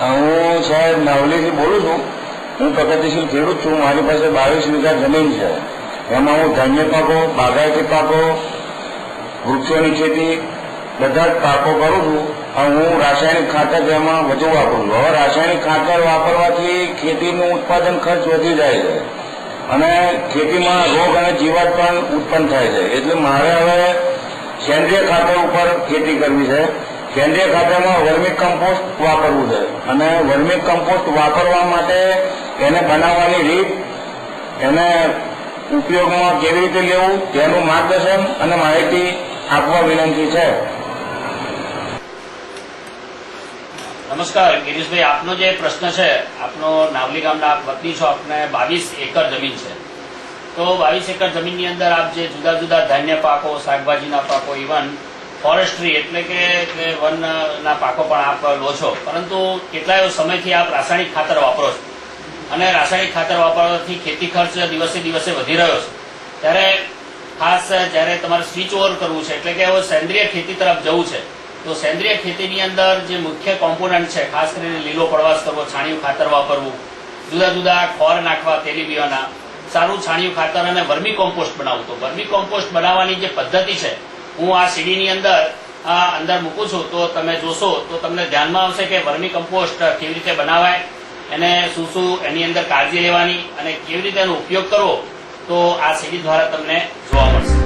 હું સાહેબ નાવલીથી બોલું છું. હું પ્રગતિશીલ ખેડૂત છું. મારી પાસે 22 વીઘા જમીન છે. એમાં હું ધાન્ય પાકો, બાગાયતી પાકો, વૃક્ષોની ખેતી બધા જ પાકો કરું છું. હું રાસાયણિક ખાતર એમાં વધુ વાપરું છું. હવે રાસાયણિક ખાતર વાપરવાથી ખેતીનું ઉત્પાદન ખર્ચ વધી જાય છે અને ખેતીમાં રોગ અને જીવાત પણ ઉત્પન્ન થાય છે. એટલે મારે હવે સેન્દ્રિય ખાતર ઉપર ખેતી કરવી છે. સેન્દ્રિય ખાતરમાં વર્મી કમ્પોસ્ટ વાપરવું છે અને વર્મી કમ્પોસ્ટ વાપરવા માટે એને બનાવવાની રીત, એને ઉપયોગમાં કેવી રીતે લેવું તેનું માર્ગદર્શન અને માહિતી આપવા વિનંતી છે. નમસ્કાર ગિરીશભાઈ, આપનો જે પ્રશ્ન છે, આપનો નાવલી ગામના આપ વતની છો, આપને 22 એકર જમીન છે. તો 22 એકર જમીનની અંદર આપ જે જુદા જુદા ધાન્ય પાકો, શાકભાજીના પાકો, ઇવન ફોરેસ્ટ્રી એટલે કે વનના પાકો પણ આપ લો છો, પરંતુ કેટલાય સમયથી આપ રાસાયણિક ખાતર વાપરો છો અને રાસાયણિક ખાતર વાપરવાથી ખેતી ખર્ચ દિવસે દિવસે વધી રહ્યો છે. ત્યારે ખાસ જ્યારે તમારે સ્વિચ ઓવર કરવું છે એટલે કે હવે સેન્દ્રિય ખેતી તરફ જવું છે, તો સેન્દ્રિય ખેતીની અંદર જે મુખ્ય કોમ્પોનન્ટ છે, ખાસ કરીને લીલો પડવાશ કરવો, છાણિયું ખાતર વાપરવું, જુદા જુદા ખોર નાખવા તેલીબિયાના, સારું છાણિયું ખાતર અને વર્મી કોમ્પોસ્ટ બનાવવું. તો વર્મી કોમ્પોસ્ટ બનાવવાની જે પદ્ધતિ છે હું આ સીડીની અંદર મૂકું છું, તો તમે જોશો તો તમને ધ્યાનમાં આવશે કે વર્મી કમ્પોસ્ટ કેવી રીતે બનાવાય, એને શું શું એની અંદર કાળજી લેવાની અને કેવી રીતે એનો ઉપયોગ કરવો, તો આ સીડી દ્વારા તમને જોવા મળશે.